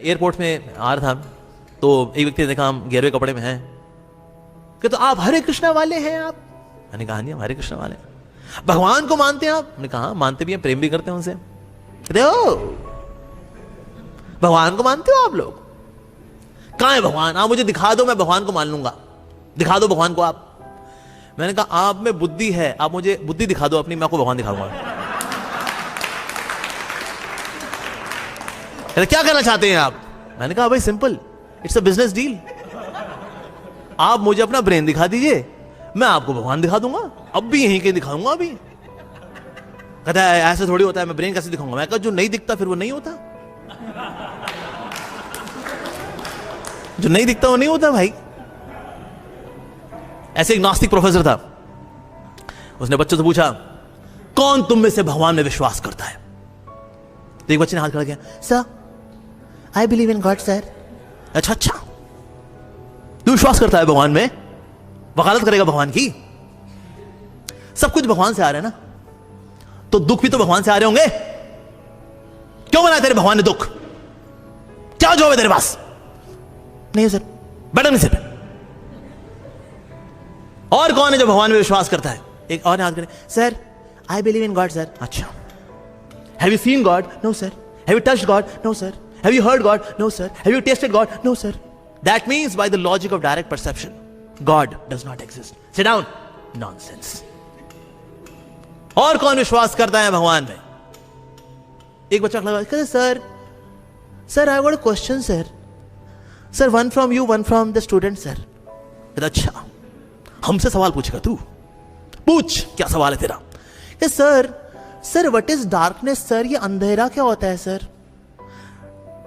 Airport में आ रहा था तो एक व्यक्ति ने देखा हम गेरुए कपड़े में हैं कि तो आप हरे कृष्णा वाले हैं आप? मैंने कहा नहीं, हम हरे कृष्णा वाले हैं। भगवान को मानते हैं आप? मैंने कहा मानते भी हैं, प्रेम भी करते हैं उनसे। देखो भगवान को मानते हो आप लोग? कहां है भगवान? आप मुझे दिखा दो, मैं भगवान को मान लूंगा। दिखा दो भगवान को आप। मैंने कहा आप में बुद्धि है, आप मुझे बुद्धि दिखा दो अपनी, मैं आपको भगवान दिखाऊंगा। क्या करना चाहते हैं आप? मैंने कहा भाई simple, it's a business deal. आप मुझे अपना ब्रेन दिखा दीजिए, मैं आपको भगवान दिखा दूंगा। अब भी यहीं के दिखाऊंगा। अभी कहता है ऐसे थोड़ी होता है, मैं ब्रेन कैसे दिखाऊंगा? मैं कहा जो नहीं दिखता फिर वो नहीं होता, जो नहीं दिखता वो नहीं होता भाई। ऐसे एक नास्तिक प्रोफेसर था, उसने बच्चों से पूछा कौन तुम में से भगवान में विश्वास करता है? तो एक बच्चे ने हाथ खड़ा किया, sir I believe in God sir. अच्छा, तू विश्वास करता है भगवान में? वकालत करेगा भगवान की? सब कुछ भगवान से आ रहा है ना, तो दुख भी तो भगवान से आ रहे होंगे। क्यों बनाया तेरे भगवान ने दुख? क्या जवाब है तेरे पास? नहीं सर, बैठा नहीं सर। और कौन है जो भगवान में विश्वास करता है? एक और हाथ करें, sir I believe in God sir. अच्छा, have you seen God? No sir. Have you touched God? No sir. Have you heard God? No sir. Have you tasted God? No sir. That means by the logic of direct perception God does not exist. Sit down. Nonsense. और कौन विश्वास करता है भगवान में? एक बच्चा खड़ा कहता, sir I got a question sir, one from you one from the student sir. अच्छा, हमसे सवाल पूछेगा तू? पूछ, क्या सवाल है तेरा? Sir what is darkness sir? ये अंधेरा क्या होता है सर?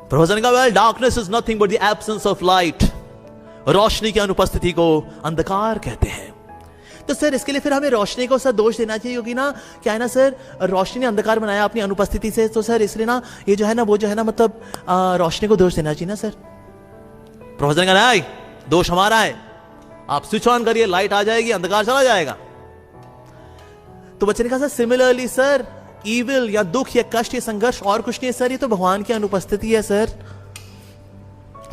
प्रोफेसर ने कहा, well darkness is nothing but the absence of light. रोशनी की अनुपस्थिति को अंधकार कहते हैं। तो सर इसके लिए फिर हमें रोशनी को सर दोष देना चाहिए, क्योंकि ना क्या है ना सर, रोशनी ने अंधकार बनाया अपनी अनुपस्थिति से, तो सर इसलिए ना ये जो है ना वो जो है ना मतलब रोशनी को दोष देना चाहिए ना सर। प्रोफेसर ने कहा, नहीं, दोष हमारा है। आप स्विच ऑन करिए, लाइट आ जाएगी, अंधकार चला जाएगा। तो बच्चे ने कहा, सर सिमिलरली सर ईविल या दुख या कष्ट या संघर्ष और कुछ नहीं है सर, ये तो भगवान की अनुपस्थिति है सर।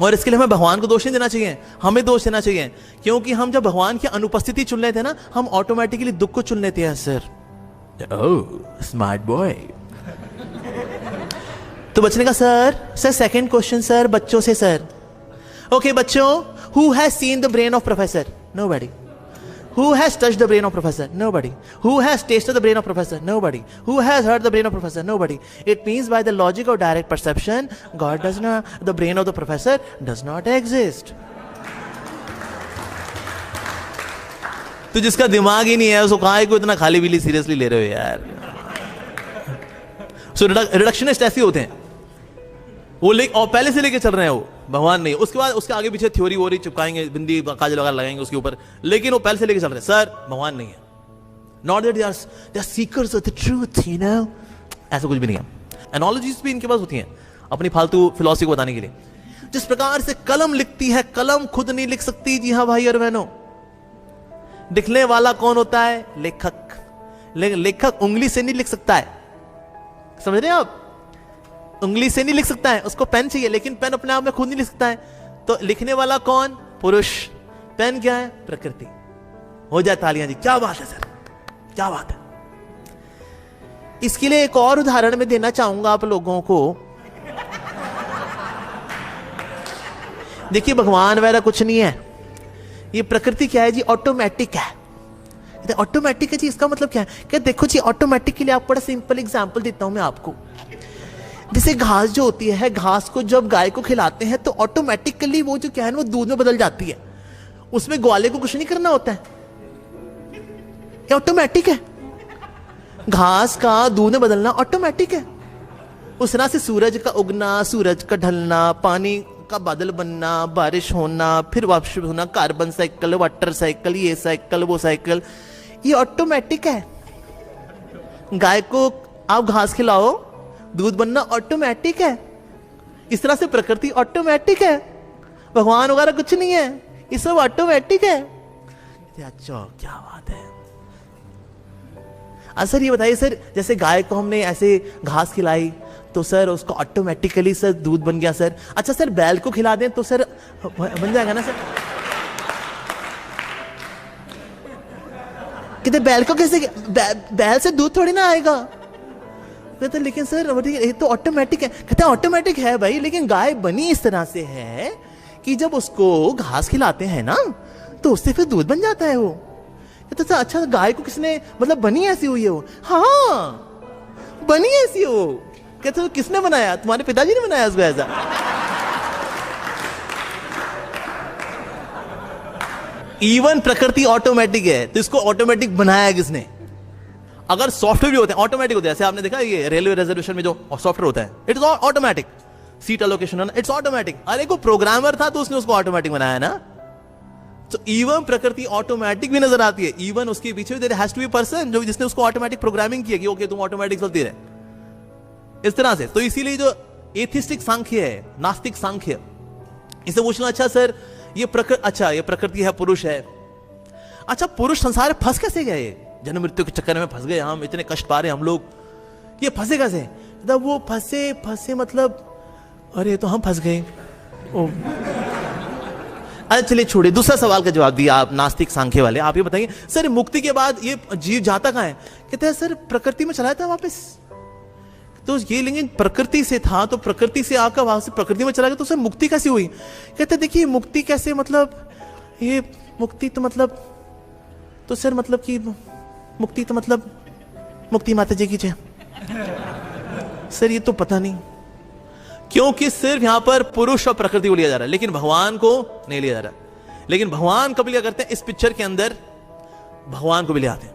और इसके लिए हमें भगवान को दोष नहीं देना चाहिए, हमें दोष देना चाहिए, क्योंकि हम जब भगवान की अनुपस्थिति चुन लेते हैं ना, हम ऑटोमेटिकली दुख को चुन लेते हैं सर। Oh smart boy. तो बच्चे ने कहा, सर सेकंड क्वेश्चन सर बच्चों से सर। ओके बच्चों, who has seen the brain of professor? Nobody. Who has touched the brain of professor? Nobody. Who has tasted the brain of professor? Nobody. Who has heard the brain of professor? Nobody. It means by the logic of direct perception, God does not, the brain of the professor does not exist. तो जिसका दिमाग ही नहीं है उसको कहाँ को इतना खाली बिली सीरियसली ले रहे हो यार? सो रिडक्शनिस्ट ऐसे होते हैं, वो और पहले से लेके चल रहे हैं, वो भगवान नहीं। उसके बाद उसके आगे पीछे थ्योरी वोरी चिपकाएंगे, बिंदी काजल वगैरह लगाएंगे उसके ऊपर, लेकिन वो पहले से लेके चल रहे हैं, सर भगवान नहीं है। Not that they are seekers of the truth, you know, ऐसा कुछ भी नहीं है। एनोलॉजीज भी इनके पास होती हैं अपनी फालतू फिलॉसफी को बताने के लिए। जिस प्रकार से कलम लिखती है, कलम खुद नहीं लिख सकती। जी हाँ भाई और बहनों, लिखने वाला कौन होता है? लेखक। लेखक उंगली से नहीं लिख सकता है, समझ रहे हैं आप? उंगली से नहीं लिख सकता है, उसको पेन चाहिए, लेकिन पेन अपने आप में खुद नहीं लिख सकता है। तो लिखने वाला कौन? पुरुष। पेन क्या है? प्रकृति। हो जाए तालियां जी, क्या बात है सर, क्या बात है। इसके लिए एक और उदाहरण मैं देना चाहूंगा आप लोगों को। देखिए भगवान वगैरह कुछ नहीं है, ये प्रकृति क्या है जी? ऑटोमेटिक है। ऑटोमेटिक है जी, इसका मतलब क्या है? क्या देखो जी, ऑटोमेटिक के लिए आप बड़ा सिंपल एग्जांपल देता हूं मैं आपको। जैसे घास जो होती है, घास को जब गाय को खिलाते हैं तो ऑटोमेटिकली वो जो क्या है वो दूध में बदल जाती है, उसमें ग्वाले को कुछ नहीं करना होता है, ये ऑटोमेटिक है। घास का दूध में बदलना ऑटोमेटिक है। उस तरह से सूरज का उगना, सूरज का ढलना, पानी का बादल बनना, बारिश होना, फिर वापस होना, कार्बन साइकिल, वाटर साइकिल, ये साइकिल वो साइकिल, ये ऑटोमेटिक है। गाय को आप घास खिलाओ, दूध बनना ऑटोमेटिक है। इस तरह से प्रकृति ऑटोमेटिक है, भगवान वगैरह कुछ नहीं है, ये सब ऑटोमेटिक है। अच्छा क्या बात है। सर ये बताइए सर, जैसे गाय को हमने ऐसे घास खिलाई तो सर उसको ऑटोमेटिकली सर दूध बन गया सर। अच्छा सर बैल को खिला दें तो सर बन जाएगा ना सर। कहते बैल को कैसे, बैल से दूध थोड़ी ना आएगा। कहते लेकिन सर ये तो ऑटोमेटिक है। कहते ऑटोमेटिक है भाई, लेकिन गाय बनी इस तरह से है कि जब उसको घास खिलाते हैं ना तो उससे फिर दूध बन जाता है वो। कहते सर अच्छा गाय को किसने, मतलब बनी ऐसी हुई है वो? हाँ बनी ऐसी हो। कहते तो किसने बनाया? तुम्हारे पिताजी ने बनाया उसको ऐसा। इवन प्रकृति ऑटोमेटिक है तो इसको ऑटोमेटिक बनाया किसने? अगर सॉफ्टवेयर भी होते हैं ऑटोमेटिक होते हैं, जैसे आपने देखा ये रेलवे रिजर्वेशन में जो सॉफ्टवेयर होता है it is automatic, seat allocation it's automatic. अरे को प्रोग्रामर था तो उसने उसको ऑटोमेटिक बनाया ना। तो इवन प्रकृति ऑटोमेटिक भी नजर आती है, इवन उसके पीछे there has to be person जो जिसने उसको ऑटोमेटिक प्रोग्रामिंग किया कि ओके तुम ऑटोमेटिक चलती रहे इस तरह से। तो इसीलिए जो एथिस्टिक सांख्य है, नास्तिक सांख्य, इसे पूछना अच्छा सर ये अच्छा ये प्रकृति है, पुरुष है। अच्छा पुरुष संसार में फंस कैसे गए? जन्म मृत्यु के चक्कर में फंस गए, हम इतने कष्ट पा रहे हम लोग, ये फंसे कैसे? मतलब वो फंसे मतलब अरे तो हम फंस गए। अरे चलिए छोड़िए, दूसरा सवाल का जवाब दिया आप नास्तिक सांख्य वाले। आप ये बताइए सर मुक्ति के बाद ये जीव जाता कहां है? कहते हैं सर प्रकृति में चला जाता वापस। तो ये लेकिन प्रकृति से था तो प्रकृति से आकर वहां से प्रकृति में चला गया तो सर मुक्ति कैसे हुई? कहते देखिए मुक्ति कैसे, मतलब ये मुक्ति तो मतलब तो सर मतलब कि मुक्ति तो मतलब मुक्ति माता जी की जय। सर ये तो पता नहीं, क्योंकि सिर्फ यहां पर पुरुष और प्रकृति को लिया जा रहा है लेकिन भगवान को नहीं लिया जा रहा। लेकिन भगवान कब लिया करते हैं? इस पिक्चर के अंदर भगवान को भी ले आते हैं।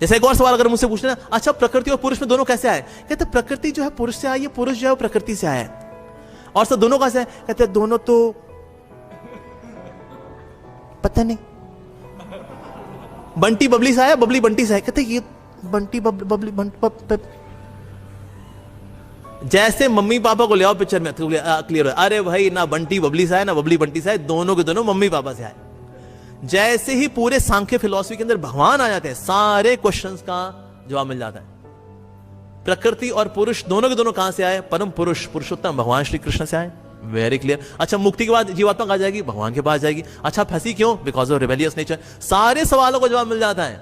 जैसे एक और सवाल अगर मुझसे पूछना, अच्छा प्रकृति और पुरुष में दोनों कैसे आए? कहते प्रकृति जो है पुरुष से आई है, पुरुष जो है प्रकृति से आया है। और सर दोनों कैसे है? कहते दोनों तो पता नहीं, बंटी बबली से आया, बबली बंटी से आया। कहते ये बंटी बबली जैसे मम्मी पापा को ले आओ पिक्चर में क्लियर हो, अरे भाई ना बंटी बबली से आया ना बबली बंटी से आया, दोनों के दोनों मम्मी पापा से आए। जैसे ही पूरे सांख्य फिलॉसफी के अंदर भगवान आ जाते हैं सारे क्वेश्चंस का जवाब मिल जाता है। प्रकृति और पुरुष दोनों के दोनों कहां से आए? परम पुरुष पुरुषोत्तम भगवान श्री कृष्ण से आए, वेरी क्लियर। अच्छा मुक्ति के बाद जीवात्मा कहां जाएगी? भगवान के पास जाएगी। अच्छा फंसी क्यों? Because of rebellious nature. सारे सवालों का जवाब मिल जाता है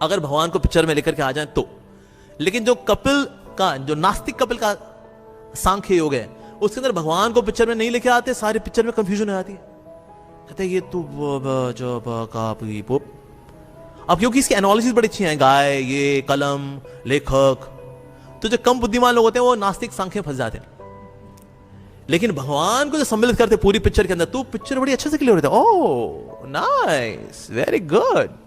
अगर भगवान को पिक्चर में लेकर के आ जाए तो। लेकिन जो कपिल का, जो नास्तिक कपिल का सांख्य योग है उसके अंदर भगवान को पिक्चर में नहीं लेके आते, सारे पिक्चर में कंफ्यूजन हो जाती है। कहते ये तो अब क्योंकि इसकी एनालिसिस बड़ी अच्छी है, गाय, ये कलम, लेखक, तो जो कम बुद्धिमान लोग होते हैं वो नास्तिक सांख्य फंस जाते हैं। लेकिन भगवान को जो सम्मिलित करते पूरी पिक्चर के अंदर तो पिक्चर बड़ी अच्छे से क्लियर होता है। Oh nice, very good.